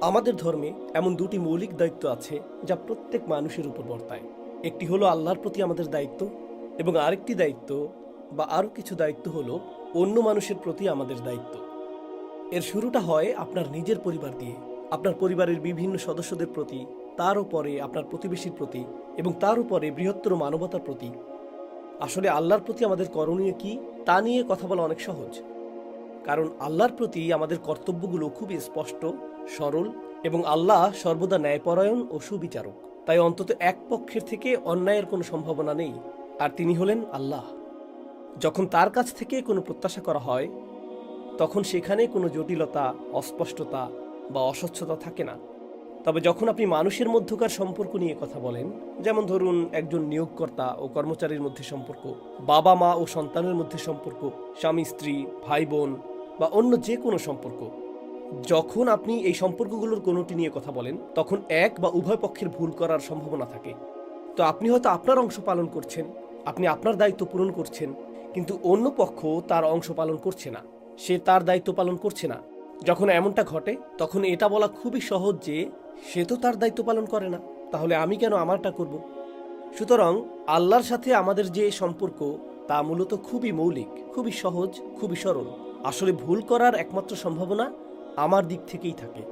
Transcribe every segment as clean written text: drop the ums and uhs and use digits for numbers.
আমাদের ধর্মে এমন দুটি মৌলিক দায়িত্ব আছে যা প্রত্যেক মানুষের উপর বর্তায়। একটি হলো আল্লাহর প্রতি আমাদের দায়িত্ব, এবং আরেকটি দায়িত্ব বা আরও কিছু দায়িত্ব হলো অন্য মানুষের প্রতি আমাদের দায়িত্ব। এর শুরুটা হয় আপনার নিজের পরিবার দিয়ে, আপনার পরিবারের বিভিন্ন সদস্যদের প্রতি, তার উপরে আপনার প্রতিবেশীর প্রতি, এবং তার উপরে বৃহত্তর মানবতার প্রতি। আসলে আল্লাহর প্রতি আমাদের করণীয় কি তা নিয়ে কথা বলা অনেক সহজ, কারণ আল্লাহর প্রতি আমাদের কর্তব্যগুলো খুবই স্পষ্ট, সরল, এবং আল্লাহ সর্বদা ন্যায়পরায়ণ ও সুবিচারক। তাই অন্তত এক পক্ষের থেকে অন্যায়ের কোনো সম্ভাবনা নেই, আর তিনি হলেন আল্লাহ। যখন তার কাছ থেকে কোনো প্রত্যাশা করা হয়, তখন সেখানে কোনো জটিলতা, অস্পষ্টতা বা অস্বচ্ছতা থাকে না। তবে যখন আপনি মানুষের মধ্যকার সম্পর্ক নিয়ে কথা বলেন, যেমন ধরুন একজন নিয়োগকর্তা ও কর্মচারীর মধ্যে সম্পর্ক, বাবা মা ও সন্তানের মধ্যে সম্পর্ক, স্বামী স্ত্রী, ভাই বোন বা অন্য যে কোনো সম্পর্ক, যখন আপনি এই সম্পর্কগুলোর কোনোটি নিয়ে কথা বলেন, তখন এক বা উভয় পক্ষের ভুল করার সম্ভাবনা থাকে। তো আপনি হয়তো আপনার অংশ পালন করছেন, আপনি আপনার দায়িত্ব পূরণ করছেন, কিন্তু অন্য পক্ষ তার অংশ পালন করছে না, সে তার দায়িত্ব পালন করছে না। যখন এমনটা ঘটে, তখন এটা বলা খুবই সহজ যে সে তো তার দায়িত্ব পালন করে না, তাহলে আমি কেন আমারটা করব। সুতরাং আল্লাহর সাথে আমাদের যে সম্পর্ক, তা মূলত খুবই মৌলিক, খুবই সহজ, খুবই সরল। আসলে ভুল করার একমাত্র সম্ভাবনা আমার দিক থেকেই থাকে।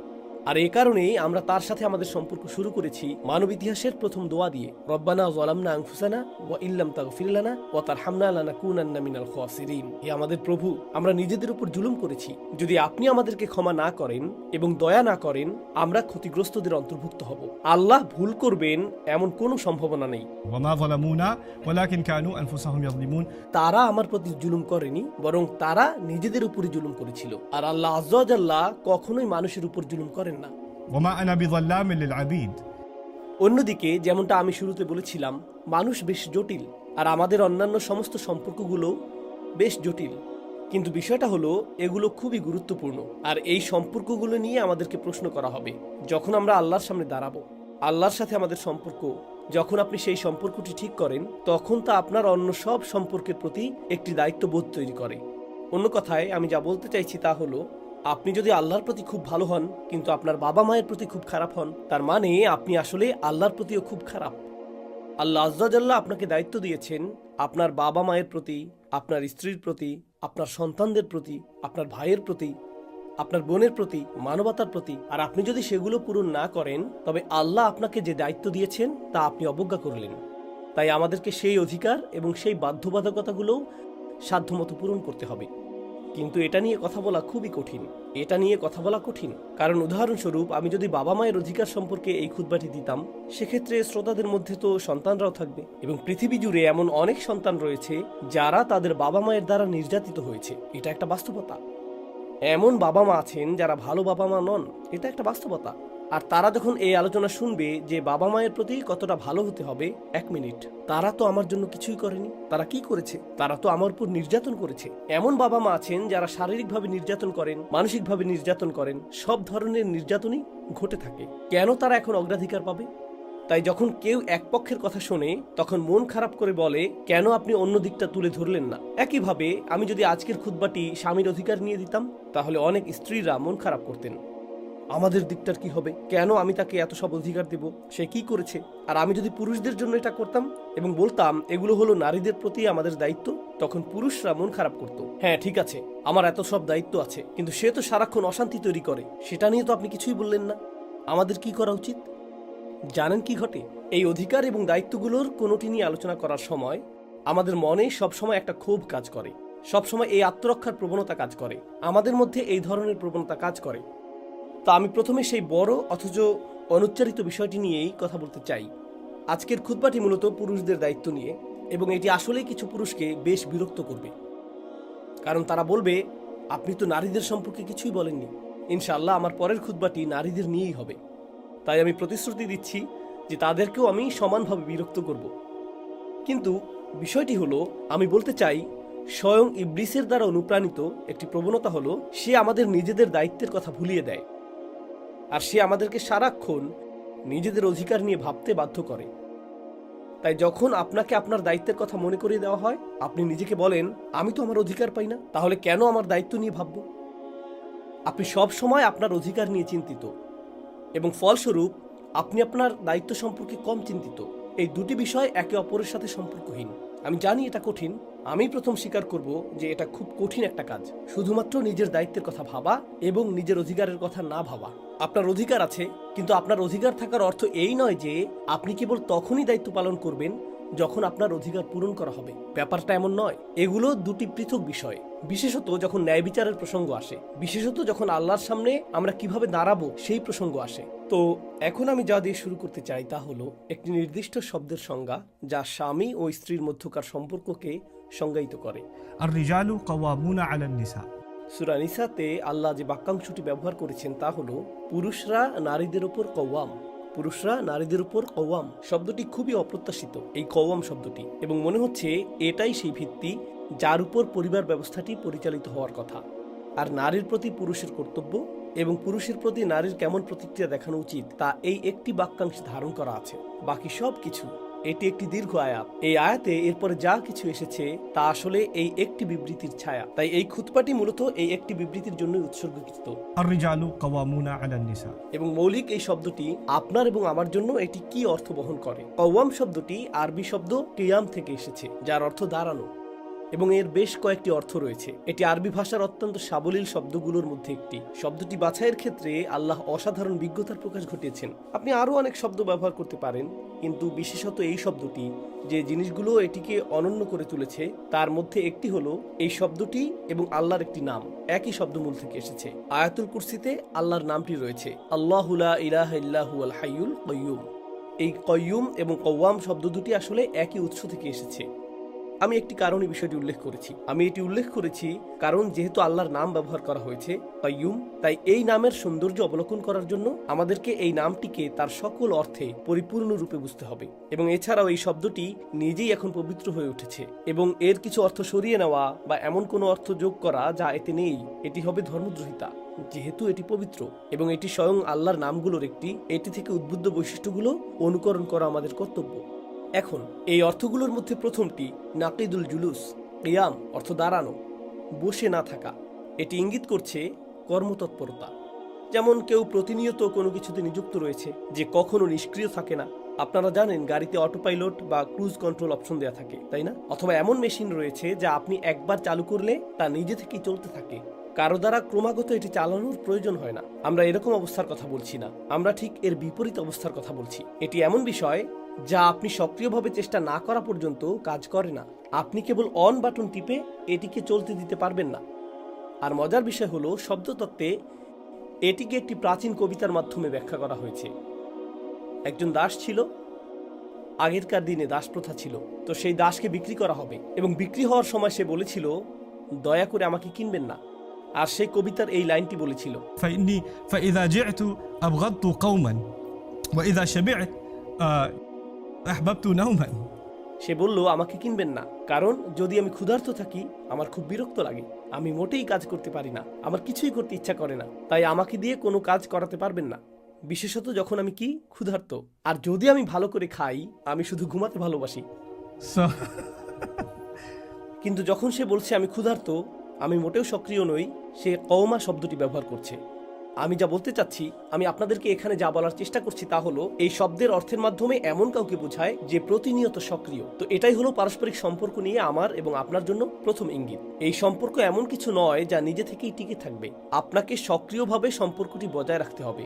আর এ কারণেই আমরা তার সাথে আমাদের সম্পর্ক শুরু করেছি মানব ইতিহাসের প্রথম দোয়া দিয়ে, রব্বানা যালামনা আনফুসানা ওয়া ইল্লাম তাগফির লানা ওয়া তারহামনা লানাকুনান্না মিনাল খাসিরিন। হে আমাদের প্রভু, আমরা নিজেদের উপর জুলুম করেছি, যদি আপনি আমাদেরকে ক্ষমা না করেন এবং দয়া না করেন, আমরা ক্ষতিগ্রস্তদের অন্তর্ভুক্ত হব। আল্লাহ ভুল করবেন এমন কোনো সম্ভাবনা নেই। وما ظلمونا ولكن كانوا أنفسهم يظلمون। তারা আমার প্রতি জুলুম করেনি, বরং তারা নিজেদের উপরই জুলুম করেছিল। আর আল্লাহ আজ্জা ওয়া জাল্লা কখনোই মানুষের উপর জুলুম করেন না। وما أنا بظلام للعبيد। অন্যদিকে যেমনটা আমি শুরুতে বলেছিলাম, মানুষ বেশ জটিল, আর আমাদের অন্যান্য সমস্ত সম্পর্কগুলো বেশ জটিল। কিন্তু বিষয়টা হলো, এগুলো খুবই গুরুত্বপূর্ণ, আর এই সম্পর্কগুলো নিয়ে আমাদেরকে প্রশ্ন করা হবে যখন আমরা আল্লাহর সামনে দাঁড়াবো। আল্লাহর সাথে আমাদের সম্পর্ক, যখন আপনি সেই সম্পর্কটি ঠিক করেন, তখন তা আপনার অন্য সব সম্পর্কের প্রতি একটি দায়িত্ববোধ তৈরি করে। অন্য কথায় আমি যা বলতে চাইছি তা হলো, আপনি যদি আল্লাহর প্রতি খুব ভালো হন কিন্তু আপনার বাবা মায়ের প্রতি খুব খারাপ হন, তার মানে আপনি আসলে আল্লাহর প্রতিও খুব খারাপ। আল্লাহ আজ্জা জাল্লা আপনাকে দায়িত্ব দিয়েছেন আপনার বাবা মায়ের প্রতি, আপনার স্ত্রীর প্রতি, আপনার সন্তানদের প্রতি, আপনার ভাইয়ের প্রতি, আপনার বোনের প্রতি, মানবতার প্রতি। আর আপনি যদি সেগুলো পূরণ না করেন, তবে আল্লাহ আপনাকে যে দায়িত্ব দিয়েছেন তা আপনি অবজ্ঞা করলেন। তাই আমাদেরকে সেই অধিকার এবং সেই বাধ্যবাধকতাগুলো সাধ্যমতো পূরণ করতে হবে। কিন্তু এটা নিয়ে কথা বলা খুবই কঠিন। এটা নিয়ে কথা বলা কঠিন কারণ উদাহরণস্বরূপ আমি যদি বাবা মায়ের অধিকার সম্পর্কে এই খুতবাটি দিতাম, সেক্ষেত্রে শ্রোতাদের মধ্যে তো সন্তানরাও থাকবে, এবং পৃথিবী জুড়ে এমন অনেক সন্তান রয়েছে যারা তাদের বাবা মায়ের দ্বারা নির্যাতিত হয়েছে। এটা একটা বাস্তবতা। এমন বাবা মা আছেন যারা ভালো বাবা মা নন, এটা একটা বাস্তবতা। আর তারা যখন এই আলোচনা শুনবে যে বাবা মায়ের প্রতি কতটা ভালো হতে হবে, এক মিনিট, তারা তো আমার জন্য কিছুই করেনি। তারা কি করেছে? তারা তো আমার উপর নির্যাতন করেছে। এমন বাবা মা আছেন যারা শারীরিকভাবে নির্যাতন করেন, মানসিকভাবে নির্যাতন করেন, সব ধরনের নির্যাতনই ঘটে থাকে। কেন তারা এখন অগ্রাধিকার পাবে? তাই যখন কেউ এক পক্ষের কথা শোনে, তখন মন খারাপ করে বলে, কেন আপনি অন্য দিকটা তুলে ধরলেন না? একইভাবে আমি যদি আজকের খুতবাটি স্বামীর অধিকার নিয়ে দিতাম, তাহলে অনেক স্ত্রীরা মন খারাপ করতেন। আমাদের দিকটার কি হবে? কেন আমি তাকে এত সব অধিকার দেব? সে কি করেছে? আর আমি যদি পুরুষদের জন্য এটা করতাম এবং বলতাম এগুলো হলো নারীদের প্রতি আমাদের দায়িত্ব, তখন পুরুষরা মন খারাপ করত। হ্যাঁ ঠিক আছে, আমার এত সব দায়িত্ব আছে, কিন্তু সে তো সারাক্ষণ অশান্তি তৈরি করে, সেটা নিয়ে তো আপনি কিছুই বললেন না। আমাদের কি করা উচিত? জানেন কি ঘটে? এই অধিকার এবং দায়িত্বগুলোর কোনোটি নিয়ে আলোচনা করার সময় আমাদের মনে সবসময় একটা ক্ষোভ কাজ করে, সবসময় এই আত্মরক্ষার প্রবণতা কাজ করে, আমাদের মধ্যে এই ধরনের প্রবণতা কাজ করে। তা আমি প্রথমে সেই বড় অথচ অনুচ্চারিত বিষয়টি নিয়েই কথা বলতে চাই। আজকের খুতবাটি মূলত পুরুষদের দায়িত্ব নিয়ে, এবং এটি আসলেই কিছু পুরুষকে বেশ বিরক্ত করবে, কারণ তারা বলবে, আপনি তো নারীদের সম্পর্কে কিছুই বলেননি। ইনশাআল্লাহ আমার পরের খুতবাটি নারীদের নিয়েই হবে। তাই আমি প্রতিশ্রুতি দিচ্ছি যে তাদেরকেও আমি সমানভাবে বিরক্ত করব। কিন্তু বিষয়টি হলো, আমি বলতে চাই, স্বয়ং ইবলিসের দ্বারা অনুপ্রাণিত একটি প্রবণতা হলো, সে আমাদের নিজেদের দায়িত্বের কথা ভুলিয়ে দেয়, আর সে আমাদেরকে সারাক্ষণ নিজেদের অধিকার নিয়ে ভাবতে বাধ্য করে। তাই যখন আপনাকে আপনার দায়িত্বের কথা মনে করিয়ে দেওয়া হয়, আপনি নিজেকে বলেন, আমি তো আমার অধিকার পাই না, তাহলে কেন আমার দায়িত্ব নিয়ে ভাববো? আপনি সব সময় আপনার অধিকার নিয়ে চিন্তিত, এবং ফলস্বরূপ আপনি আপনার দায়িত্ব সম্পর্কে কম চিন্তিত। এই দুটি বিষয় একে অপরের সাথে সম্পর্কহীন। আমি জানি এটা কঠিন, আমি প্রথম স্বীকার করব যে এটা খুব কঠিন একটা কাজ, শুধুমাত্র নিজের দায়িত্বের কথা ভাবা এবং নিজের অধিকারের কথা না ভাবা। আপনার অধিকার আছে, কিন্তু আপনার অধিকার থাকার অর্থ এই নয় যে আপনি কেবল তখনই দায়িত্ব পালন করবেন যখন আপনার অধিকার পূরণ করা হবে। ব্যাপারটা এমন নয়। এগুলো দুটি পৃথক বিষয়, বিশেষত যখন ন্যায় বিচারের প্রসঙ্গ আসে, বিশেষত যখন আল্লাহর সামনে আমরা কিভাবে দাঁড়াবো সেই প্রসঙ্গ আসে। তো এখন আমি যা দিয়ে শুরু করতে চাই তা হলো একটি নির্দিষ্ট শব্দের সংজ্ঞা যা স্বামী ও স্ত্রীর মধ্যকার সম্পর্ককে সংজ্ঞায়িত করে। الرجال قوامون على النساء. সূরা নিসাতে আল্লাহ যে বাক্যাংশটি ব্যবহার করেছেন তা হলো পুরুষরা নারীদের উপর কওয়াম। পুরুষরা নারীদের উপর কওয়াম শব্দটি খুবই অপ্রত্যাশিত, এই কওয়াম শব্দটি, এবং মনে হচ্ছে এটাই সেই ভিত্তি যার উপর পরিবার ব্যবস্থাটি পরিচালিত হওয়ার কথা। আর নারীর প্রতি পুরুষের কর্তব্য এবং পুরুষের প্রতি নারীর কেমন প্রতিক্রিয়া দেখানো উচিত তা এই একটি বাক্যাংশে ধারণ করা আছে। বাকি সব কিছু, এটি একটি দীর্ঘ আয়াত। এই আয়াতে এরপরে যা কিছু এসেছে তা আসলে এই একটি বিবৃতির ছায়া। তাই এই খুতবাটি মূলত এই একটি বিবৃতির জন্য উৎসর্গীকৃত। الرجال قوامون على النساء. এবং মৌলিক এই শব্দটি আপনার এবং আমার জন্য এটি কি অর্থ বহন করে। কওয়াম শব্দটি আরবি শব্দ কিয়াম থেকে এসেছে, যার অর্থ দাঁড়ানো, এবং এর বেশ কয়েকটি অর্থ রয়েছে। এটি আরবি ভাষার অত্যন্ত সাবলীল শব্দগুলোর মধ্যে একটি। শব্দটি বাছাইয়ের ক্ষেত্রে আল্লাহ অসাধারণ বিজ্ঞতার প্রকাশ ঘটিয়েছেন। আপনি আরও অনেক শব্দ ব্যবহার করতে পারেন, কিন্তু বিশেষত এই শব্দটি যে জিনিসগুলো এটিকে অনন্য করে তুলেছে তার মধ্যে একটি হলো এই শব্দটি এবং আল্লাহর একটি নাম একই শব্দমূল থেকে এসেছে। আয়াতুল কুরসিতে আল্লাহর নামটি রয়েছে আল্লাহু লা ইলাহা ইল্লা হুয়াল হাইয়ুল কাইয়্যুম। এই কাইয়্যুম এবং কওয়াম শব্দ দুটি আসলে একই উৎস থেকে এসেছে। আমি একটি কারণে বিষয়টি উল্লেখ করেছি। আমি এটি উল্লেখ করেছি কারণ যেহেতু আল্লাহর নাম ব্যবহার করা হয়েছে কাইয়্যুম, তাই এই নামের সৌন্দর্য অবলোকন করার জন্য আমাদেরকে এই নামটিকে তার সকল অর্থে পরিপূর্ণরূপে বুঝতে হবে। এবং এছাড়াও এই শব্দটি নিজেই এখন পবিত্র হয়ে উঠেছে, এবং এর কিছু অর্থ সরিয়ে নেওয়া বা এমন কোনো অর্থ যোগ করা যা এতে নেই, এটি হবে ধর্মদ্রোহিতা। যেহেতু এটি পবিত্র এবং এটি স্বয়ং আল্লাহর নামগুলোর একটি, এটি থেকে উদ্বুদ্ধ বৈশিষ্ট্যগুলো অনুকরণ করা আমাদের কর্তব্য। এখন এই অর্থগুলোর মধ্যে প্রথমটি নাকিদুল জুলুস, কিয়াম অর্থ দাঁড়ানো, বসে না থাকা। এটি ইঙ্গিত করছে কর্মতৎপরতা। যেমন কেউ প্রতিনিয়ত কোনো কিছুতে নিযুক্ত রয়েছে যে কখনো নিষ্ক্রিয় থাকে না। আপনারা জানেন গাড়িতে অটো পাইলট বা ক্রুজ কন্ট্রোল অপশন দেওয়া থাকে, তাই না? অথবা এমন মেশিন রয়েছে যা আপনি একবার চালু করলে তা নিজে থেকেই চলতে থাকে, কারো দ্বারা ক্রমাগত এটি চালানোর প্রয়োজন হয় না। আমরা এরকম অবস্থার কথা বলছি না, আমরা ঠিক এর বিপরীত অবস্থার কথা বলছি। এটি এমন বিষয় যা আপনি সক্রিয়ভাবে চেষ্টা না করা পর্যন্ত কাজ করে না। আপনি কেবল অন বাটন টিপে এটিকে চলতে দিতে পারবেন না। আর মজার বিষয় হলো শব্দতত্ত্বে এটিকে একটি প্রাচীন কবিতার মাধ্যমে ব্যাখ্যা করা হয়েছে। একজন দাস ছিল, আগেরকার দিনে দাস প্রথা ছিল, তো সেই দাসকে বিক্রি করা হবে এবং বিক্রি হওয়ার সময় সে বলেছিল দয়া করে আমাকে কিনবেন না। আর সেই কবিতার এই লাইনটি বলেছিল فإني فإذا جعت أبغضت قوما وإذا شبعت أحببت نوما. সে বলল আমাকে কিনবেন না, কারণ যদি আমি ক্ষুধার্ত থাকি আমার খুব বিরক্ত লাগে, আমি মোটেই কাজ করতে পারি না, আমার কিছুই করতে ইচ্ছা করে না, তাই আমাকে দিয়ে কোনো কাজ করাতে পারবেন না, বিশেষত যখন আমি কি ক্ষুধার্ত। আর যদি আমি ভালো করে খাই, আমি শুধু ঘুমাতে ভালোবাসি। So, কিন্তু যখন সে বলছে আমি ক্ষুধার্ত, আমি মোটেও সক্রিয় নই, সে কওমা শব্দটি ব্যবহার করছে। আমি যা বলতে চাচ্ছি, আমি আপনাদেরকে এখানে যা বলার চেষ্টা করছি তা হলো এই শব্দের অর্থের মাধ্যমে এমন কাউকে বোঝায় যে প্রতিনিয়ত সক্রিয়। তো এটাই হলো পারস্পরিক সম্পর্ক নিয়ে আমার এবং আপনার জন্য প্রথম ইঙ্গিত। এই সম্পর্ক এমন কিছু নয় যা নিজে থেকেই টিকে থাকবে, আপনাকে সক্রিয়ভাবে সম্পর্কটি বজায় রাখতে হবে।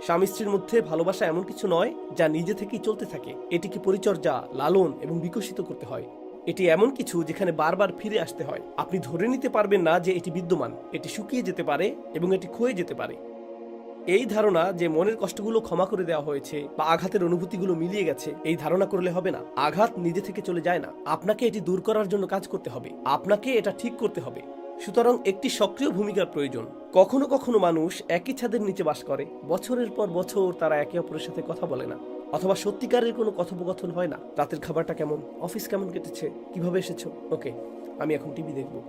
স্বামী স্ত্রীর মধ্যে ভালোবাসা এমন কিছু নয় যা নিজে থেকেই চলতে থাকে, এটিকে পরিচর্যা, লালন এবং বিকশিত করতে হয়। এটি এমন কিছু যেখানে বারবার ফিরে আসতে হয়। আপনি ধরে নিতে পারবেন না যে এটি বিদ্যমান, এটি শুকিয়ে যেতে পারে এবং এটি ক্ষয়ে যেতে পারে। এই ধারণা যে মনের কষ্টগুলো ক্ষমা করে দেওয়া হয়েছে বা আঘাতের অনুভূতিগুলো মিলিয়ে গেছে, এই ধারণা করলে হবে না। আঘাত নিজে থেকে চলে যায় না, আপনাকে এটি দূর করার জন্য কাজ করতে হবে, আপনাকে এটা ঠিক করতে হবে। সুতরাং একটি সক্রিয় ভূমিকার প্রয়োজন। কখনো কখনো মানুষ একই ছাদের নিচে বাস করে, বছরের পর বছর তারা একে অপরের সাথে কথা বলে না, অথবা সত্যিকারের কোনো কথোপকথন হয় না। রাতের খাবারটা কেমন, অফিস কেমন কেটেছে, কিভাবে এসেছো, ওকে আমি এখন টিভি দেখবো।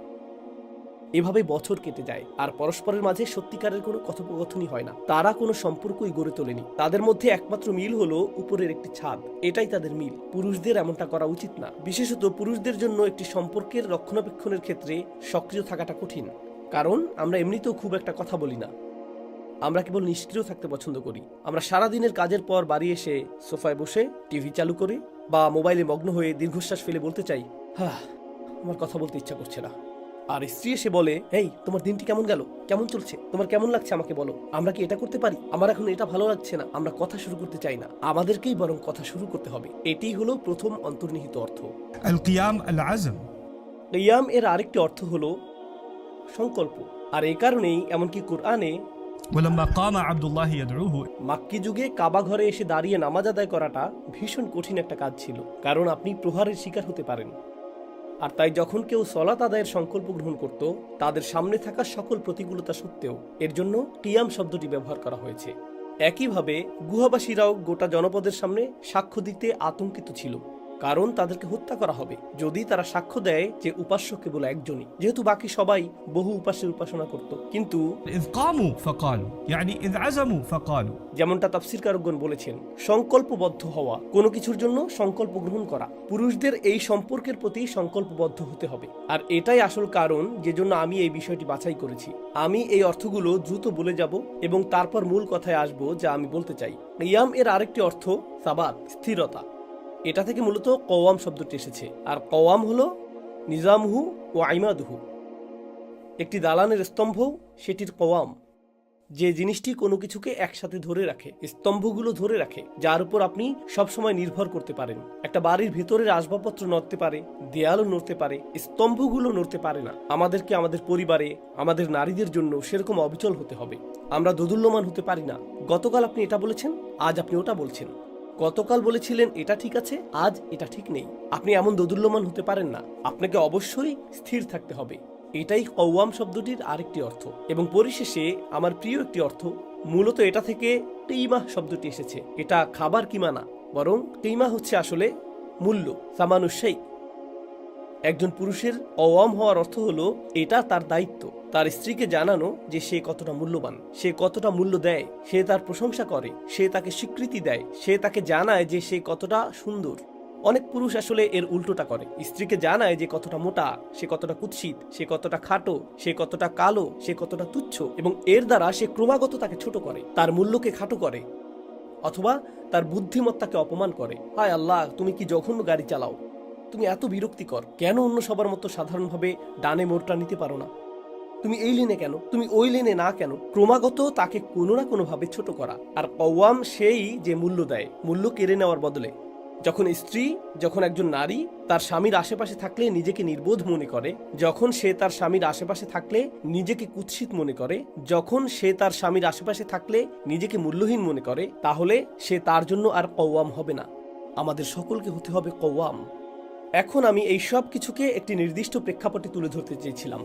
এভাবে বছর কেটে যায় আর পরস্পরের মাঝে সত্যিকারের কোনো কথোপকথনই হয় না। তারা কোনো সম্পর্কই গড়ে তোলেনি। তাদের মধ্যে একমাত্র মিল হলো উপরের একটি ছাদ, এটাই তাদের মিল। পুরুষদের এমনটা করা উচিত না। বিশেষত পুরুষদের জন্য একটি সম্পর্কের রক্ষণাবেক্ষণের ক্ষেত্রে সক্রিয় থাকাটা কঠিন, কারণ আমরা এমনিতেও খুব একটা কথা বলি না। আমরা কেবল নিষ্ক্রিয় থাকতে পছন্দ করি। আমরা সারাদিনের কাজের পর বাড়ি এসে সোফায় বসে টিভি চালু করে বা মোবাইলে মগ্ন হয়ে দীর্ঘশ্বাস ফেলে বলতে চাই, আমার কথা বলতে ইচ্ছা করছে না। আর স্ত্রী এসে বলে, এই তোমার দিনটি কেমন গেল, কেমন চলছে, তোমার কেমন লাগছে আমাকে বলো, আমরা কি এটা করতে পারি, আমার এখন এটা ভালো লাগছে না। আমরা কথা শুরু করতে চাই না, আমাদেরকেই বরং কথা শুরু করতে হবে। এটাই হলো প্রথম অন্তর্নিহিত অর্থ। القيام العزم. কিয়াম এর আরেকটি অর্থ হলো সংকল্প। আর এই কারণেই এমনকি কোরআনে ولما قام عبد الله يدعوه মাক্কি যুগে কাবা ঘরে এসে দাঁড়িয়ে নামাজ আদায় করাটা ভীষণ কঠিন একটা কাজ ছিল, কারণ আপনি প্রহারের শিকার হতে পারেন। আর তাই যখন কেউ সলাত আদায়ের সংকল্প গ্রহণ করত, তাদের সামনে থাকা সকল প্রতিকূলতা সত্ত্বেও এর জন্য কিয়াম শব্দটি ব্যবহার করা হয়েছে। একইভাবে গুহাবাসীরাও গোটা জনপদের সামনে সাক্ষ্য দিতে আতঙ্কিত ছিল, কারণ তাদেরকে হত্যা করা হবে যদি তারা সাক্ষ্য দেয় যে উপাস্য কেবল একজনই, যেহেতু বাকি সবাই বহু উপাস্যের উপাসনা করত। কিন্তু إذ قاموا فقالوا يعني إذ عزموا فقالوا. যেমনটা তাফসীরকারগণ বলেছেন, সংকল্পবদ্ধ হওয়া, কোনো কিছুর জন্য সংকল্প গ্রহণ করা, পুরুষদের এই সম্পর্কের প্রতি সংকল্পবদ্ধ হতে হবে। আর এটাই আসল কারণ যে জন্য আমি এই বিষয়টি বাছাই করেছি। আমি এই অর্থগুলো দ্রুত বলে যাব এবং তারপর মূল কথায় আসব যা আমি বলতে চাই। কিয়াম এর আরেকটি অর্থ সাবাত, স্থিরতা। এটা থেকে মূলত কওয়াম শব্দটি এসেছে। আর কওয়াম হলো নিজামহু ও আইমাদুহু, একটি দালানের স্তম্ভ সেটির কওয়াম, যে জিনিসটি কোনো কিছুকে একসাথে ধরে রাখে, স্তম্ভগুলো ধরে রাখে, যার উপর আপনি সবসময় নির্ভর করতে পারেন। একটা বাড়ির ভেতরের আসবাবপত্র নড়তে পারে, দেয়ালও নড়তে পারে, স্তম্ভগুলো নড়তে পারে না। আমাদেরকে আমাদের পরিবারে, আমাদের নারীদের জন্য সেরকম অবিচল হতে হবে। আমরা দোদুল্যমান হতে পারি না। গতকাল আপনি এটা বলেছেন, আজ আপনি ওটা বলছেন। গতকাল বলেছিলেন এটা ঠিক আছে, আজ এটা ঠিক নেই। আপনি এমন দোদুল্যমান হতে পারেন না। আপনাকে অবশ্যই স্থির থাকতে হবে। এটাই কওয়াম শব্দটির আরেকটি অর্থ। এবং পরিশেষে আমার প্রিয় একটি অর্থ, মূলত এটা থেকে কিমাহ শব্দটি এসেছে। এটা খাবার কিমা না, বরং কিমা হচ্ছে আসলে মূল্য, সামানুশাই। একজন পুরুষের কওয়াম হওয়ার অর্থ হলো এটা তার দায়িত্ব, তার স্ত্রীকে জানানো যে সে কতটা মূল্যবান, সে কতটা মূল্য দেয়, সে তার প্রশংসা করে, সে তাকে স্বীকৃতি দেয়, সে তাকে জানায় যে সে কতটা সুন্দর। অনেক পুরুষ আসলে এর উল্টোটা করে, স্ত্রীকে জানায় যে কতটা মোটা, সে কতটা কুৎসিত, সে কতটা খাটো, সে কতটা কালো, সে কতটা তুচ্ছ, এবং এর দ্বারা সে ক্রমাগত তাকে ছোট করে, তার মূল্যকে খাটো করে, অথবা তার বুদ্ধিমত্তাকে অপমান করে। হায় আল্লাহ, তুমি কি জঘন্য গাড়ি চালাও, তুমি এত বিরক্তিকর, কেন অন্য সবার মতো সাধারণভাবে ডানে মোড়টা নিতে পারো না, তুমি এই লেনে কেন, তুমি ওই লেনে না কেন, ক্রমাগত তাকে কোনো না কোনোভাবে ছোট করা। আর কওয়াম সেই যে মূল্য দেয়, মূল্য কেড়ে নেওয়ার বদলে। যখন একজন নারী তার স্বামীর আশেপাশে থাকলে নিজেকে নির্বোধ মনে করে, যখন সে তার স্বামীর আশেপাশে থাকলে নিজেকে কুৎসিত মনে করে, যখন সে তার স্বামীর আশেপাশে থাকলে নিজেকে মূল্যহীন মনে করে, তাহলে সে তার জন্য আর কওয়াম হবে না। আমাদের সকলকে হতে হবে কওয়াম। এখন আমি এই সব কিছুকে একটি নির্দিষ্ট প্রেক্ষাপটে তুলে ধরতে চেয়েছিলাম,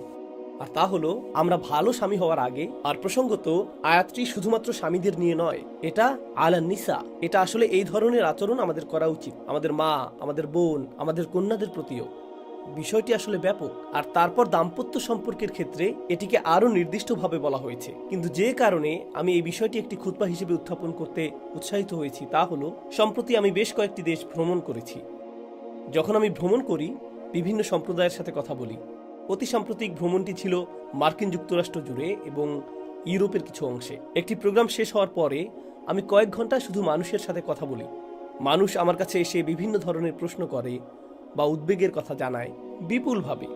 আর তা হলো আমরা ভালো স্বামী হওয়ার আগে। আর প্রসঙ্গত আয়াতটি শুধুমাত্র স্বামীদের নিয়ে নয়, এটা আলান নিসা। এটা আসলে এই ধরনের আচরণ আমাদের করা উচিত আমাদের মা, আমাদের বোন, আমাদের কন্যাদের প্রতিও। বিষয়টি আসলে ব্যাপক। আর তারপর দাম্পত্য সম্পর্কের ক্ষেত্রে এটিকে আরো নির্দিষ্টভাবে বলা হয়েছে। কিন্তু যে কারণে আমি এই বিষয়টি একটি খুতবা হিসেবে উত্থাপন করতে উৎসাহিত হয়েছি তা হলো, সম্প্রতি আমি বেশ কয়েকটি দেশ ভ্রমণ করেছি। যখন আমি ভ্রমণ করি, বিভিন্ন সম্প্রদায়ের সাথে কথা বলি। অতি সাম্প্রতিক ভ্রমণটি ছিল মার্কিন যুক্তরাষ্ট্র জুড়ে এবং ইউরোপের কিছু অংশে। একটি প্রোগ্রাম শেষ হওয়ার পরে আমি কয়েক ঘন্টা শুধু মানুষের সাথে কথা বলি। মানুষ আমার কাছে এসে বিভিন্ন ধরনের প্রশ্ন করে বা উদ্বেগের কথা জানায় বিপুলভাবে।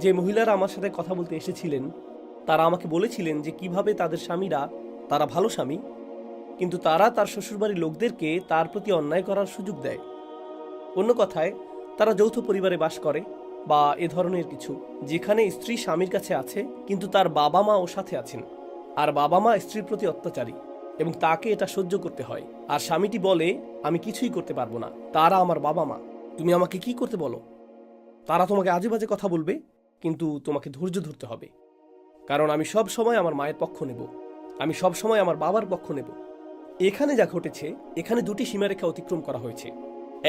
যে মহিলারা আমার সাথে কথা বলতে এসেছিলেন তারা আমাকে বলেছিলেন যে কিভাবে তাদের স্বামীরা, তারা ভালো স্বামী, কিন্তু তারা তার শ্বশুরবাড়ির লোকদেরকে তার প্রতি অন্যায় করার সুযোগ দেয়। অন্য কথায়, তারা যৌথ পরিবারে বাস করে বা এ ধরনের কিছু, যেখানে স্ত্রী স্বামীর কাছে আছে কিন্তু তার বাবা মা ওর সাথে আছেন, আর বাবা মা স্ত্রীর প্রতি অত্যাচারী এবং তাকে এটা সহ্য করতে হয়। আর স্বামীটি বলে, আমি কিছুই করতে পারবো না, তারা আমার বাবা মা, তুমি আমাকে কি করতে বলো। তারা তোমাকে আজে বাজে কথা বলবে, কিন্তু তোমাকে ধৈর্য ধরতে হবে, কারণ আমি সব সময় আমার মায়ের পক্ষ নেব, আমি সব সময় আমার বাবার পক্ষ নেব। এখানে যা ঘটেছে, এখানে দুটি সীমারেখা অতিক্রম করা হয়েছে।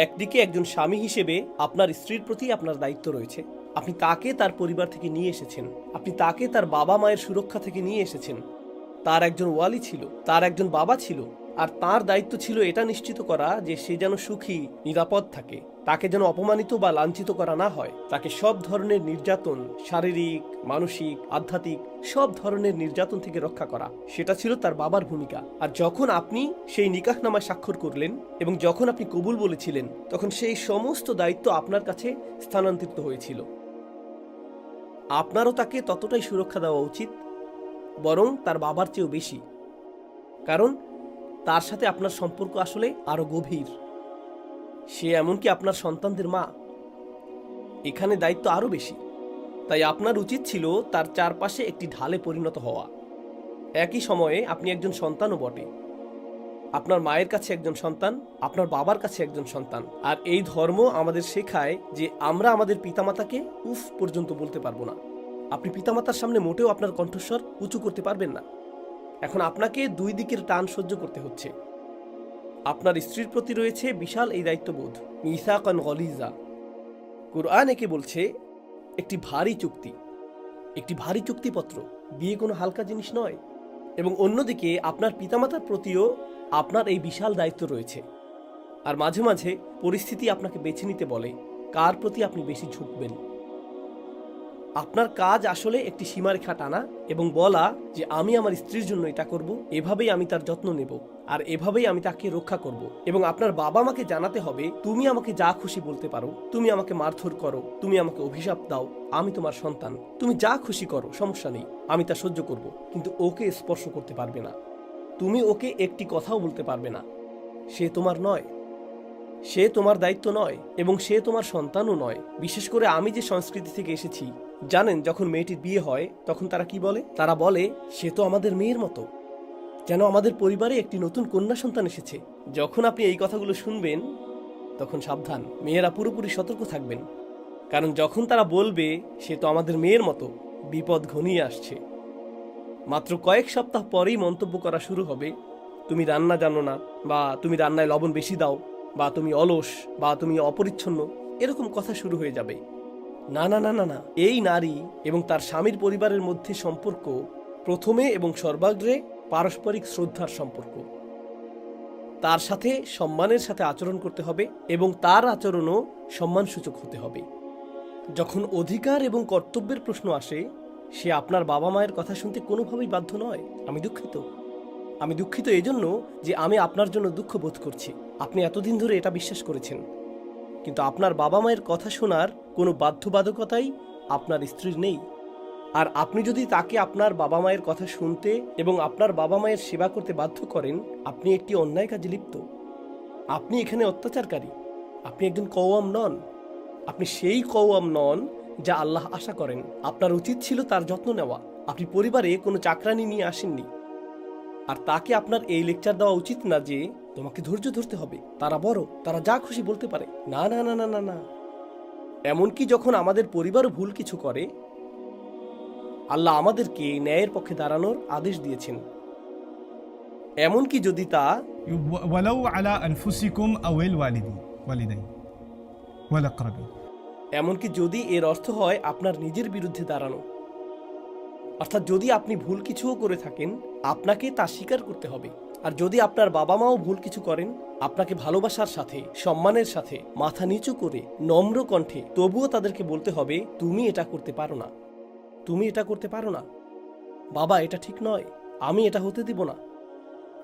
একদিকে একজন স্বামী হিসেবে আপনার স্ত্রীর প্রতি আপনার দায়িত্ব রয়েছে। আপনি তাকে তার পরিবার থেকে নিয়ে এসেছেন, আপনি তাকে তার বাবা মায়ের সুরক্ষা থেকে নিয়ে এসেছেন। তার একজন ওয়ালি ছিল, তার একজন বাবা ছিল, আর তার দায়িত্ব ছিল এটা নিশ্চিত করা যে সে যেন সুখী নিরাপদ থাকে, তাকে যেন অপমানিত বা লাঞ্ছিত করা না হয়, তাকে সব ধরনের নির্যাতন, শারীরিক, মানসিক, আধ্যাত্মিক সব ধরনের নির্যাতন থেকে রক্ষা করা, সেটা ছিল তার বাবার ভূমিকা। আর যখন আপনি সেই নিকাহনামায় স্বাক্ষর করলেন এবং যখন আপনি কবুল বলেছিলেন, তখন সেই সমস্ত দায়িত্ব আপনার কাছে স্থানান্তরিত হয়েছিল। আপনারও তাকে ততটাই সুরক্ষা দেওয়া উচিত, বরং তার বাবার চেয়েও বেশি, কারণ তার সাথে আপনার সম্পর্ক আসলে আরো গভীর। সে এমনকি আপনার সন্তানদের মা। এখানে দায়িত্ব আরো বেশি। তাই আপনার উচিত ছিল তার চারপাশে একটি ঢালে পরিণত হওয়া। একই সময়ে আপনি একজন সন্তানও বটে। আপনার মায়ের কাছে একজন সন্তান, আপনার বাবার কাছে একজন সন্তান। আর এই ধর্ম আমাদের শেখায় যে আমরা আমাদের পিতামাতাকে উফ পর্যন্ত বলতে পারবো না। আপনি পিতামাতার সামনে মোটেও আপনার কণ্ঠস্বর উঁচু করতে পারবেন না। এখন আপনাকে দুই দিকের টান সহ্য করতে হচ্ছে। আপনার স্ত্রীর প্রতি রয়েছে বিশাল এই দায়িত্ববোধ, মিসাকান গলিজা। কুরআন একে বলছে একটি ভারী চুক্তি, একটি ভারী চুক্তিপত্র। বিয়ে কোনো হালকা জিনিস নয়। এবং অন্যদিকে আপনার পিতামাতার প্রতিও আপনার এই বিশাল দায়িত্ব রয়েছে। আর মাঝে মাঝে পরিস্থিতি আপনাকে বেছে নিতে বলে কার প্রতি আপনি বেশি ঝুঁকবেন। আপনার কাজ আসলে একটি সীমারেখা টানা এবং বলা যে আমি আমার স্ত্রীর জন্য এটা করব, এভাবেই আমি তার যত্ন নেব, আর এভাবেই আমি তাকে রক্ষা করব। এবং আপনার বাবা মাকে জানাতে হবে তুমি আমাকে যা খুশি বলতে পারো, তুমি আমাকে মারধর করো, তুমি আমাকে অভিশাপ দাও, আমি তোমার সন্তান, তুমি যা খুশি করো, সমস্যা নেই, আমি তা সহ্য করব, কিন্তু ওকে স্পর্শ করতে পারবে না। তুমি ওকে একটি কথাও বলতে পারবে না। সে তোমার নয়, সে তোমার দায়িত্ব নয়, এবং সে তোমার সন্তানও নয়। বিশেষ করে আমি যে সংস্কৃতি থেকে এসেছি, জানেন যখন মেয়েটির বিয়ে হয় তখন তারা কি বলে? তারা বলে সে তো আমাদের মেয়ের মতো, যেন আমাদের পরিবারে একটি নতুন কন্যা সন্তান এসেছে। যখন আপনি এই কথাগুলো শুনবেন তখন সাবধান, মেয়েরা পুরোপুরি সতর্ক থাকবেন। কারণ যখন তারা বলবে সে তো আমাদের মেয়ের মতো, বিপদ ঘনিয়ে আসছে। মাত্র কয়েক সপ্তাহ পরেই মন্তব্য করা শুরু হবে তুমি রান্না জানো না, বা তুমি রান্নায় লবণ বেশি দাও, বা তুমি অলস, বা তুমি অপরিচ্ছন্ন, এরকম কথা শুরু হয়ে যাবে। না না না না না, এই নারী এবং তার স্বামীর পরিবারের মধ্যে সম্পর্ক প্রথমে এবং সর্বাগ্রে পারস্পরিক শ্রদ্ধার সম্পর্ক। তার সাথে সম্মানের সাথে আচরণ করতে হবে এবং তার আচরণও সম্মানসূচক হতে হবে। যখন অধিকার এবং কর্তব্যের প্রশ্ন আসে, সে আপনার বাবা মায়ের কথা শুনতে কোনোভাবেই বাধ্য নয়। আমি দুঃখিত এজন্য যে আমি আপনার জন্য দুঃখ বোধ করছি। আপনি এতদিন ধরে এটা বিশ্বাস করেছেন, কিন্তু আপনার বাবা মায়ের কথা শোনার কোনো বাধ্যবাধকতাই আপনার স্ত্রীর নেই। আর আপনি যদি তাকে আপনার বাবা মায়ের কথা শুনতে এবং আপনার বাবা মায়ের সেবা করতে বাধ্য করেন, আপনি একটি অন্যায় কাজে লিপ্ত। আপনি এখানে অত্যাচারকারী। আপনি একজন কওয়াম নন। আপনি সেই কওয়াম নন যা আল্লাহ আশা করেন। আপনার উচিত ছিল তার যত্ন নেওয়া। আপনি পরিবারে কোনো চাকরানি নিয়ে আসেননি। আর তাকে আপনার এই লেকচার দেওয়া উচিত না যে তোমাকে ধৈর্য ধরতে হবে, তারা বড়, তারা যা খুশি বলতে পারে। না না না না না না। এমনকি যখন আমাদের পরিবারও ভুল কিছু করে, আল্লাহ আমাদেরকে ন্যায়ের পক্ষে দাঁড়ানোর আদেশ দিয়েছেন। এমনকি যদি তা ولو على أنفسكم أو الوالدين والأقربين। এমনকি যদি এর অর্থ হয় আপনার নিজের বিরুদ্ধে দাঁড়ানো, অর্থাৎ যদি আপনি ভুল কিছুও করে থাকেন, আপনাকে তা স্বীকার করতে হবে। আর যদি আপনার বাবা মাও ভুল কিছু করেন, আপনাকে ভালোবাসার সাথে, সম্মানের সাথে, মাথা নিচু করে, নম্র কণ্ঠে তবুও তাদেরকে বলতে হবে তুমি এটা করতে পারো না, তুমি এটা করতে পারো না, বাবা এটা ঠিক নয়, আমি এটা হতে দিব না।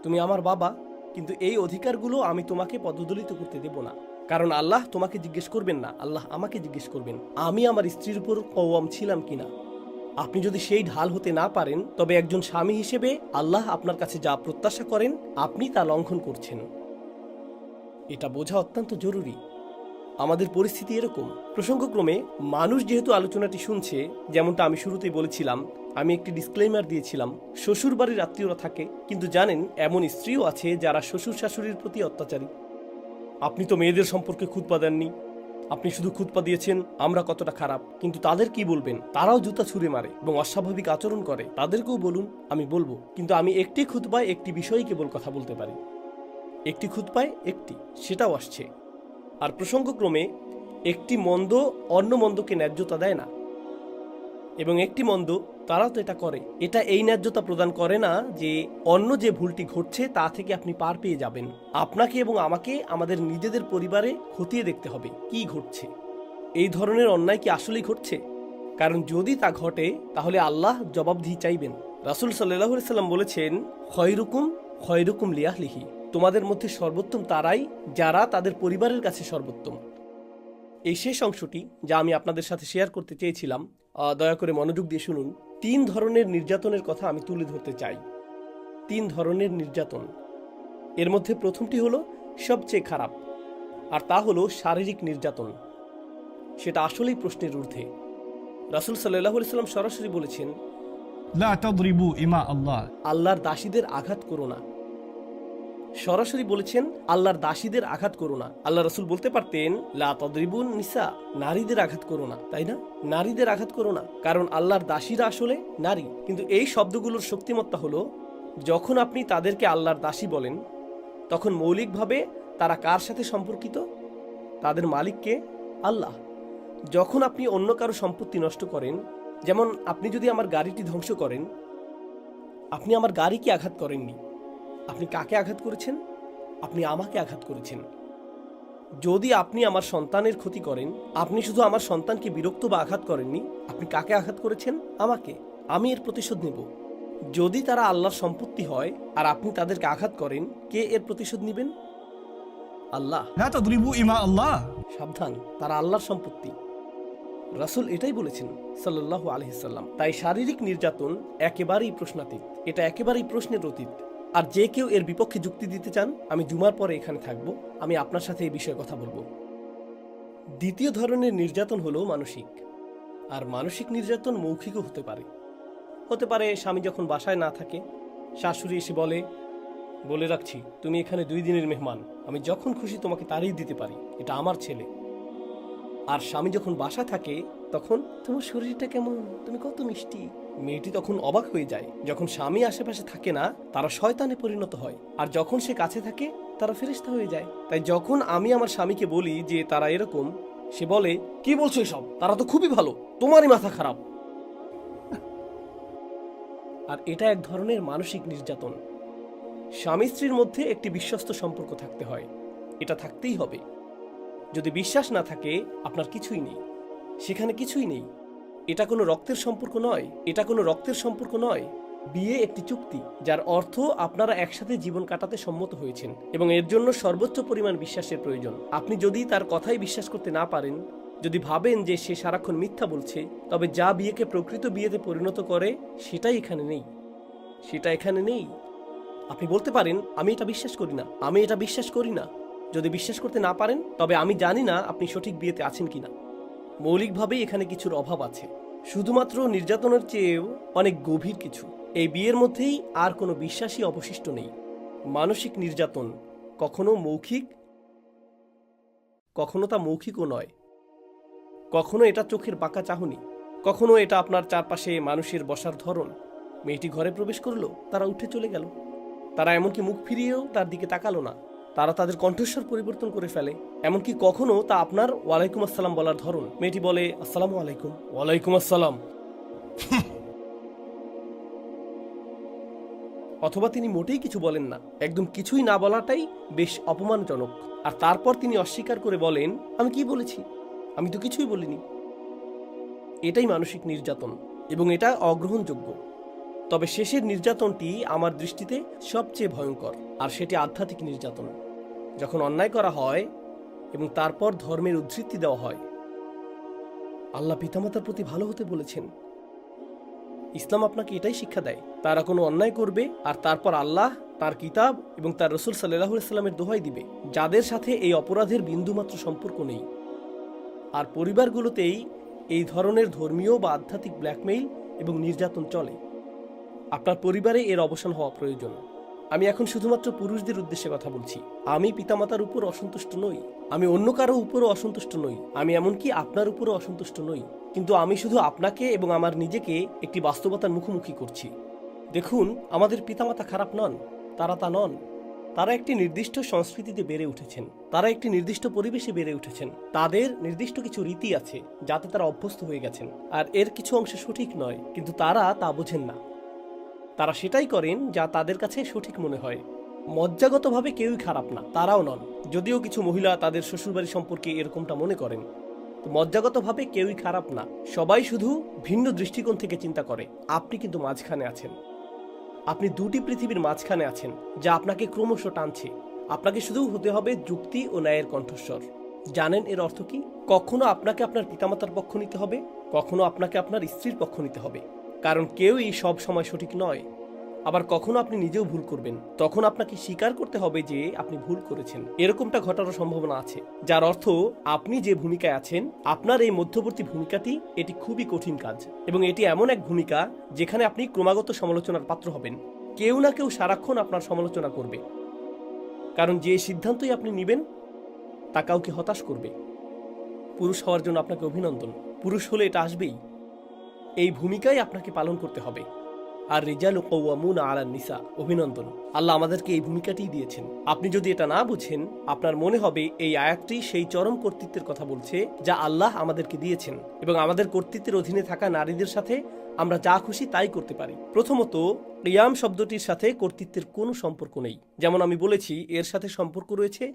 তুমি আমার বাবা, কিন্তু এই অধিকারগুলো আমি তোমাকে পদদলিত করতে দেব না। কারণ আল্লাহ তোমাকে জিজ্ঞেস করবেন না, আল্লাহ আমাকে জিজ্ঞেস করবেন আমি আমার স্ত্রীর উপর কওয়াম ছিলাম কিনা। আপনি যদি সেই ঢাল হতে না পারেন, তবে একজন স্বামী হিসেবে আল্লাহ আপনার কাছে যা প্রত্যাশা করেন আপনি তা লঙ্ঘন করছেন। এটা বোঝা অত্যন্ত জরুরি। আমাদের পরিস্থিতি এরকম। প্রসঙ্গক্রমে মানুষ যেহেতু আলোচনাটি শুনছে, যেমনটা আমি শুরুতেই বলেছিলাম, আমি একটি ডিসক্লেইমার দিয়েছিলাম, শ্বশুর বাড়ির আত্মীয়রা থাকে, কিন্তু জানেন এমন স্ত্রীও আছে যারা শ্বশুর শাশুড়ির প্রতি অত্যাচারী। আপনি তো মেয়েদের সম্পর্কে খুতবা দেননি, আপনি শুধু খুতবা দিয়েছেন আমরা কতটা খারাপ, কিন্তু তাদের কি বলবেন? তারাও জুতা ছুঁড়ে মারে এবং অস্বাভাবিক আচরণ করে, তাদেরকেও বলুন। আমি বলবো, কিন্তু আমি একটি খুতবায় একটি বিষয়ে কেবল কথা বলতে পারি, একটি খুতবায় একটি, সেটাও আসছে। আর প্রসঙ্গক্রমে একটি মন্দ অন্য মন্দকে ন্যায্যতা দেয় না, এবং একটি মন্দ তারা তো এটা করে। এটা এই ন্যায্যতা প্রদান করে না যে অন্য যে ভুলটি ঘটছে তা থেকে আপনি পার পেয়ে যাবেন। আপনাকে এবং আমাকে আমাদের নিজেদের পরিবারে খতিয়ে দেখতে হবে কি ঘটছে। এই ধরনের অন্যায় কি আসলেই ঘটছে? কারণ যদি তা ঘটে তাহলে আল্লাহ জবাবদিহি চাইবেন। রাসূল সাল্লাল্লাহু আলাইহি সাল্লাম বলেছেন, খয়রুকুম খয়রুকুম লিআহলিহি, তোমাদের মধ্যে সর্বোত্তম তারাই যারা তাদের পরিবারের কাছে সর্বোত্তম। এই শেষ অংশটি যা আমি আপনাদের সাথে শেয়ার করতে চেয়েছিলাম, দয়া করে মনোযোগ দিয়ে শুনুন। 3 ধরনের নির্যাতনের কথা আমি তুলে ধরতে চাই। 3 ধরনের নির্যাতন। এর মধ্যে প্রথমটি হলো সবচেয়ে খারাপ, আর তা হলো শারীরিক নির্যাতন। সেটা আসলেই প্রশ্নের ঊর্ধ্বে। রাসূল সাল্লাল্লাহু আলাইহি সাল্লাম সরাসরি বলেছেন, لا تضربوا إماء الله. আল্লাহর দাসীদের আঘাত করো না। সরাসরি বলেছেন, আল্লাহর দাসীদের আঘাত করো না। আল্লাহ রাসূল বলতে পারতেন, লা তাদরিবুন নিসা, নারীদের আঘাত করো না, তাই না? নারীদের আঘাত করো না, কারণ আল্লাহর দাসীরা আসলে নারী। কিন্তু এই শব্দগুলোর শক্তিমত্তা হলো, যখন আপনি তাদেরকে আল্লাহর দাসী বলেন তখন মৌলিকভাবে তারা কার সাথে সম্পর্কিত? তাদের মালিককে, আল্লাহ। যখন আপনি অন্য কারো সম্পত্তি নষ্ট করেন, যেমন আপনি যদি আমার গাড়িটি ধ্বংস করেন, আপনি আমার গাড়িকে আঘাত করেননি। আপনি কাকে আঘাত করেছেন? আপনি আমাকে আঘাত করেছেন। যদি আপনি আমার সন্তানের ক্ষতি করেন, আপনি শুধু আমার সন্তানকে বিরক্ত বা আঘাত করেননি, আপনি কাকে আঘাত করেছেন? আমাকে। আমি এর প্রতিশোধ নেব। যদি তারা আল্লাহর সম্পত্তি হয় আর আপনি তাদেরকে আঘাত করেন, কে এর প্রতিশোধ নেবেন? আল্লাহ। لا تضربوا إماء الله. সাবধান, তারা আল্লাহর সম্পত্তি। রাসূল এটাই বলেছেন সাল্লাল্লাহু আলাইহি সাল্লাম। তাই শারীরিক নির্যাতন একেবারেই প্রশ্নাতীত, এটা একেবারেই প্রশ্নের অতীত। আর যে কেউ এর বিপক্ষে যুক্তি দিতে চান, আমি জুমার পরে এখানে থাকব, আমি আপনার সাথে এই বিষয়ে কথা বলবো। দ্বিতীয় ধরনের নির্যাতন হলো মানসিক। আর মানসিক নির্যাতন মৌখিকও হতে পারে। হতে পারে স্বামী যখন বাসায় না থাকে, শাশুড়ি এসে বলে রাখছি তুমি এখানে 2 দিনের মেহমান, আমি যখন খুশি তোমাকে তাড়িয়ে দিতে পারি, এটা আমার ছেলে। আর স্বামী যখন বাসা থাকে তখন, তোমার শরীরটা কেমন, তুমি কত মিষ্টি। মেয়েটি তখন অবাক হয়ে যায়। যখন স্বামী আশেপাশে থাকে না, তারা শয়তানে পরিণত হয়, আর যখন সে কাছে থাকে তারা ফেরেশতা হয়ে যায়। তাই যখন আমি আমার স্বামীকে বলি যে তারা এরকম, সে বলে, কি বলছো এসব, তারা তো খুবই ভালো, তোমারই মাথা খারাপ। আর এটা এক ধরনের মানসিক নির্যাতন। স্বামী স্ত্রীর মধ্যে একটি বিশ্বস্ত সম্পর্ক থাকতে হয়, এটা থাকতেই হবে। যদি বিশ্বাস না থাকে, আপনার কিছুই নেই, সেখানে কিছুই নেই। এটা কোনো রক্তের সম্পর্ক নয়, এটা কোনো রক্তের সম্পর্ক নয়। বিয়ে একটি চুক্তি, যার অর্থ আপনারা একসাথে জীবন কাটাতে সম্মত হয়েছেন, এবং এর জন্য সর্বোচ্চ পরিমাণ বিশ্বাসের প্রয়োজন। আপনি যদি তার কথাই বিশ্বাস করতে না পারেন, যদি ভাবেন যে সে সারাক্ষণ মিথ্যা বলছে, তবে যা বিয়েকে প্রকৃত বিয়েতে পরিণত করে সেটাই এখানে নেই, সেটা এখানে নেই। আপনি বলতে পারেন, আমি এটা বিশ্বাস করি না, আমি এটা বিশ্বাস করি না। যদি বিশ্বাস করতে না পারেন, তবে আমি জানি না আপনি সঠিক বিয়েতে আছেন কিনা। মৌলিকভাবেই এখানে কিছুর অভাব আছে, শুধুমাত্র নির্যাতনের চেয়েও অনেক গভীর কিছু। এই বিয়ের মধ্যেই আর কোনো বিশ্বাসই অবশিষ্ট নেই। মানসিক নির্যাতন কখনো মৌখিক, কখনো তা মৌখিকও নয়। কখনো এটা চোখের বাঁকা চাহনি, কখনো এটা আপনার চারপাশে মানুষের বসার ধরন। মেয়েটি ঘরে প্রবেশ করলো, তারা উঠে চলে গেল, তারা এমনকি মুখ ফিরিয়েও তার দিকে তাকালো না, তারা তাদের কণ্ঠস্বর পরিবর্তন করে ফেলে। এমনকি কখনো তা আপনার ওয়ালাইকুম আসসালাম বলার ধরন। মেয়েটি বলে, আসসালামু আলাইকুম। ওয়ালাইকুম আসসালাম। অথবা তিনি মোটেই কিছু বলেন না, একদম কিছুই না বলাটাই বেশ অপমানজনক। আর তারপর তিনি অস্বীকার করে বলেন, আমি কি বলেছি, আমি তো কিছুই বলিনি। এটাই মানসিক নির্যাতন, এবং এটা অগ্রহণযোগ্য। তবে শেষের নির্যাতনটি আমার দৃষ্টিতে সবচেয়ে ভয়ঙ্কর, আর সেটি আধ্যাত্মিক নির্যাতন। যখন অন্যায় করা হয় এবং তারপর ধর্মের উদ্ধৃতি দেওয়া হয়। আল্লাহ পিতামাতার প্রতি ভালো হতে বলেছেন। ইসলাম আপনাকে এটাই শিক্ষা দেয়। তারা কোনো অন্যায় করবে আর তারপর আল্লাহ, তার কিতাব এবং তার রাসূল সাল্লাল্লাহু আলাইহি সাল্লামের দোহাই দিবে, যাদের সাথে এই অপরাধের বিন্দুমাত্র সম্পর্ক নেই। আর পরিবারগুলোতেই এই ধরনের ধর্মীয় বা আধ্যাত্মিক ব্ল্যাকমেইল এবং নির্যাতন চলে। আপনার পরিবারে এর অবসান হওয়া প্রয়োজন। আমি এখন শুধুমাত্র পুরুষদের উদ্দেশ্যে কথা বলছি। আমি পিতামাতার উপর অসন্তুষ্ট নই, আমি অন্য কারো উপরও অসন্তুষ্ট নই, আমি এমনকি আপনার উপরও অসন্তুষ্ট নই। কিন্তু আমি শুধু আপনাকে এবং আমার নিজেকে একটি বাস্তবতার মুখোমুখি করছি। দেখুন, আমাদের পিতামাতা খারাপ নন, তারা তা নন। তারা একটি নির্দিষ্ট সংস্কৃতিতে বেড়ে উঠেছেন, তারা একটি নির্দিষ্ট পরিবেশে বেড়ে উঠেছেন, তাদের নির্দিষ্ট কিছু রীতি আছে যাতে তারা অভ্যস্ত হয়ে গেছেন, আর এর কিছু অংশ সঠিক নয়, কিন্তু তারা তা বোঝেন না। তারা সেটাই করেন যা তাদের কাছে সঠিক মনে হয়। মজ্জাগতভাবে কেউই খারাপ না, তারাও নন, যদিও কিছু মহিলা তাদের শ্বশুরবাড়ি সম্পর্কে এরকমটা মনে করেন। তো মজ্জাগতভাবে কেউই খারাপ না, সবাই শুধু ভিন্ন দৃষ্টিকোণ থেকে চিন্তা করে। আপনি কিন্তু মাঝখানে আছেন, আপনি দুটি পৃথিবীর মাঝখানে আছেন যা আপনাকে ক্রমশ টানছে। আপনাকে শুধু হতে হবে যুক্তি ও ন্যায়ের কণ্ঠস্বর। জানেন এর অর্থ কি? কখনো আপনাকে আপনার পিতামাতার পক্ষ নিতে হবে, কখনো আপনাকে আপনার স্ত্রীর পক্ষ নিতে হবে, কারণ কেউই সব সময় সঠিক নয়। আবার কখনো আপনি নিজেও ভুল করবেন, তখন আপনাকে স্বীকার করতে হবে যে আপনি ভুল করেছেন। এরকমটা ঘটার সম্ভাবনা আছে, যার অর্থ আপনি যে ভূমিকায় আছেন, আপনার এই মধ্যবর্তী ভূমিকাটি, এটি খুবই কঠিন কাজ, এবং এটি এমন এক ভূমিকা যেখানে আপনি ক্রমাগত সমালোচনার পাত্র হবেন। কেউ না কেউ সারাক্ষণ আপনার সমালোচনা করবে, কারণ যে সিদ্ধান্তই আপনি নেবেন তা কাউকে হতাশ করবে। পুরুষ হওয়ার জন্য আপনাকে অভিনন্দন, পুরুষ হলে এটা আসবেই। এই ভূমিকাই আপনাকে পালন করতে হবে। আর রিজালু কওয়ামুনা আলান নিসা, অভিনন্দন, আল্লাহ আমাদেরকে এই ভূমিকাটি দিয়েছেন। আপনি যদি এটা না বুঝেন, আপনার মনে হবে এই আয়াতটি সেই চরম কর্তৃত্বের কথা বলছে যা আল্লাহ আমাদেরকে দিয়েছেন, এবং আমাদের কর্তৃত্বের অধীনে থাকা নারীদের সাথে আমরা যা খুশি তাই করতে পারি। প্রথমত, কিয়াম শব্দটির সাথে কর্তৃত্বের কোনো সম্পর্ক নেই। যেমন আমি বলেছি, এর সাথে সম্পর্ক রয়েছে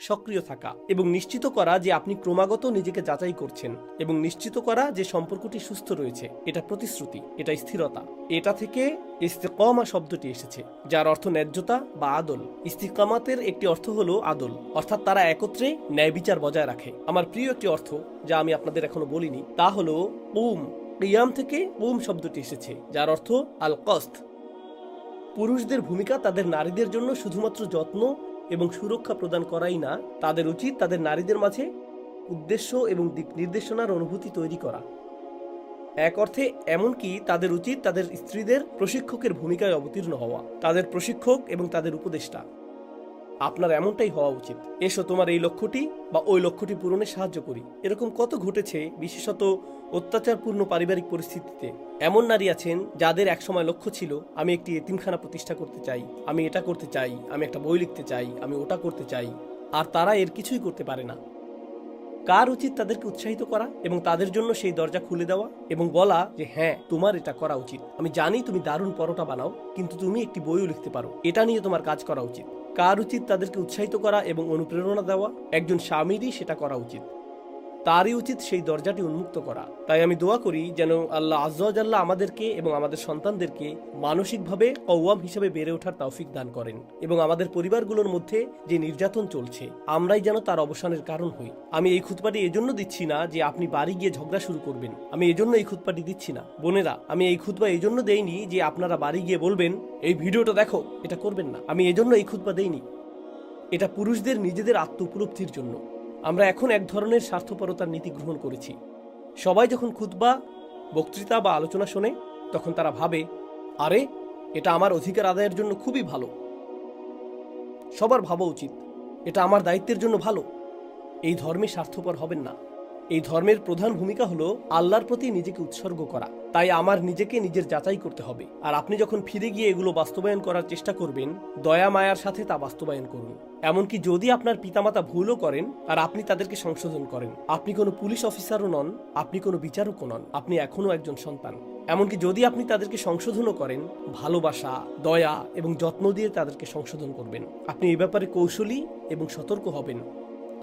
সক্রিয় থাকা এবং নিশ্চিত করা যে আপনি ক্রমাগত নিজেকে যাচাই করছেন, এবং নিশ্চিত করা যে সম্পর্কটি সুস্থ রয়েছে। এটা প্রতিশ্রুতি, এটা স্থিরতা। এটা থেকে ইস্তিকামা শব্দটি এসেছে, যার অর্থ ন্যায্যতা বা আদল। ইস্তিকামাতের একটি অর্থ হলো আদল, অর্থাৎ তারা একত্রে ন্যায় বিচার বজায় রাখে। আমার প্রিয় একটি অর্থ যা আমি আপনাদের এখনো বলিনি, তা হলো কুম। কিয়াম থেকে কুম শব্দটি এসেছে, যার অর্থ আল কস্ত। পুরুষদের ভূমিকা তাদের নারীদের জন্য শুধুমাত্র যত্ন এবং সুরক্ষা প্রদান করাই না, তাদের উচিত তাদের নারীদের মাঝে উদ্দেশ্য এবং দিক নির্দেশনার অনুভূতি তৈরি করা। এক অর্থে এমনকি তাদের উচিত তাদের স্ত্রীদের প্রশিক্ষকের ভূমিকায় অবতীর্ণ হওয়া, তাদের প্রশিক্ষক এবং তাদের উপদেষ্টা। আপনার এমনটাই হওয়া উচিত। এসো তোমার এই লক্ষ্যটি বা ওই লক্ষ্যটি পূরণে সাহায্য করি। এরকম কত ঘটেছে, বিশেষত অত্যাচারপূর্ণ পারিবারিক পরিস্থিতিতে। এমন নারী আছেন যাদের একসময় লক্ষ্য ছিল, আমি একটি এতিমখানা প্রতিষ্ঠা করতে চাই, আমি এটা করতে চাই, আমি একটা বই লিখতে চাই, আমি ওটা করতে চাই, আর তারা এর কিছুই করতে পারে না। কার উচিত তাদেরকে উৎসাহিত করা এবং তাদের জন্য সেই দরজা খুলে দেওয়া এবং বলা যে হ্যাঁ, তোমার এটা করা উচিত। আমি জানি তুমি দারুণ পরোটা বানাও, কিন্তু তুমি একটি বইও লিখতে পারো, এটা নিয়ে তোমার কাজ করা উচিত। কার উচিত তাদেরকে উৎসাহিত করা এবং অনুপ্রেরণা দেওয়া? একজন স্বামীরই সেটা করা উচিত, তারই উচিত সেই দরজাটি উন্মুক্ত করা। তাই আমি দোয়া করি যেন আল্লাহ আজ্জা ওয়া জাল্লা আমাদেরকে এবং আমাদের সন্তানদেরকে মানসিকভাবে কওয়াম হিসেবে বেড়ে ওঠার তৌফিক দান করেন, এবং আমাদের পরিবারগুলোর মধ্যে যে নির্যাতন চলছে, আমরাই যেন তার অবসানের কারণ হই। আমি এই খুতবাটি এজন্য দিচ্ছি না যে আপনি বাড়ি গিয়ে ঝগড়া শুরু করবেন, আমি এজন্য এই খুতবাটি দিচ্ছি না। বোনেরা, আমি এই খুতবা এজন্য দেইনি যে আপনারা বাড়ি গিয়ে বলবেন এই ভিডিওটা দেখো, এটা করবেন না। আমি এজন্য এই খুতবা দেইনি, এটা পুরুষদের নিজেদের আত্ম উপলব্ধির জন্য। আমরা এখন এক ধরনের স্বার্থপরতার নীতি গ্রহণ করেছি। সবাই যখন খুতবা, বক্তৃতা বা আলোচনা শোনে, তখন তারা ভাবে, আরে এটা আমার অধিকার আদায়ের জন্য খুবই ভালো, সবার ভাবা উচিত, এটা আমার দায়িত্বের জন্য ভালো। এই ধর্মে স্বার্থপর হবেন না। এই ধর্মের প্রধান ভূমিকা হলো আল্লাহর প্রতি নিজেকে উৎসর্গ করা। তাই আমার নিজেকে নিজের যাচাই করতে হবে। আর আপনি যখন ফিরে গিয়ে এগুলো বাস্তবায়ন করার চেষ্টা করবেন, দয়া মায়ার সাথে তা বাস্তবায়ন করুন। এমনকি যদি আপনার পিতামাতা ভুলও করেন আর আপনি তাদেরকে সংশোধন করেন, আপনি কোনো পুলিশ অফিসারও নন, আপনি কোনো বিচারকও নন, আপনি এখনও একজন সন্তান। এমনকি যদি আপনি তাদেরকে সংশোধনও করেন, ভালোবাসা, দয়া এবং যত্ন দিয়ে তাদেরকে সংশোধন করবেন। আপনি এই ব্যাপারে কৌশলী এবং সতর্ক হবেন।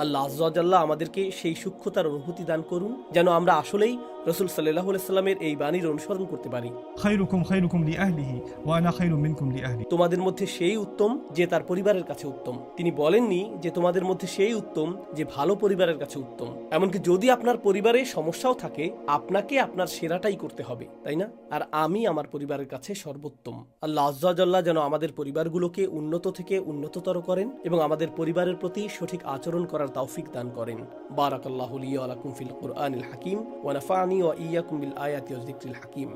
আল্লাহ আজ্জা ওয়া জাল্লা আমাদেরকে সেই সূক্ষ্মতার অনুভূতি দান করুন, যেন আমরা আসলেই রাসূল সাল্লাল্লাহু আলাইহি সাল্লামের এই বাণীর অনুসরণ করতে পারি। خيركم خيركم لأهله وأنا خير منكم لأهلي। তোমাদের মধ্যে সেই উত্তম যে তার পরিবারের কাছে উত্তম। তিনি বলেননি যে তোমাদের মধ্যে সেই উত্তম যে ভালো পরিবারের কাছে উত্তম। এমনকি যদি আপনার পরিবারে সমস্যাও থাকে, আপনাকে আপনার সেরাটাই করতে হবে, তাই না? আর আমি আমার পরিবারের কাছে সর্বোত্তম। আল্লাহ আজ্জা ওয়া জাল্লা যেন আমাদের পরিবারগুলোকে উন্নত থেকে উন্নততর করেন এবং আমাদের পরিবারের প্রতি সঠিক আচরণ করার তৌফিক দান করেন। বারাকাল্লাহু লি ওয়া লাকুম ফিল কুরআনিল হাকিম ওয়া নাফা'নি ওয়া ইয়্যাকুম বিল আয়াতি ওয়াজ যিকরিল হাকিম।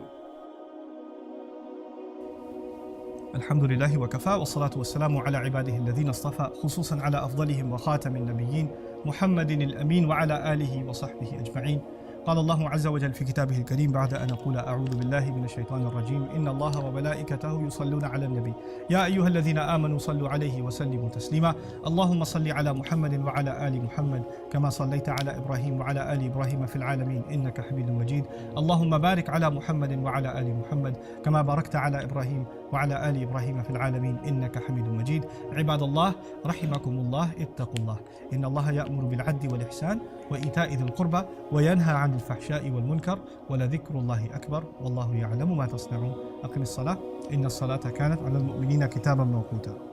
الحمد لله وكفى والصلاة والسلام على عباده الذين اصطفى خصوصا على أفضلهم وخاتم النبيين محمد الأمين وعلى آله وصحبه أجمعين قال الله عز وجل في كتابه الكريم بعد أن أقول أعوذ بالله من الشيطان الرجيم إن الله وملائكته يصلون على النبي يا أيها الذين آمنوا صلوا عليه وسلموا تسليما اللهم صل على محمد وعلى آل محمد كما صليت على إبراهيم وعلى آل إبراهيم في العالمين إنك حميد مجيد اللهم بارك على محمد وعلى آل محمد كما باركت على إبراهيم وعلى آل إبراهيم في العالمين إنك حميد مجيد. عباد الله رحمكم الله، اتقوا الله، إن الله يأمر بالعدل والإحسان وإيتاء ذي القربى وينهى عن الفحشاء والمنكر ولذكر الله أكبر والله يعلم ما تصنعون. أقم الصلاة إن الصلاة كانت على المؤمنين كتابا موقوتا.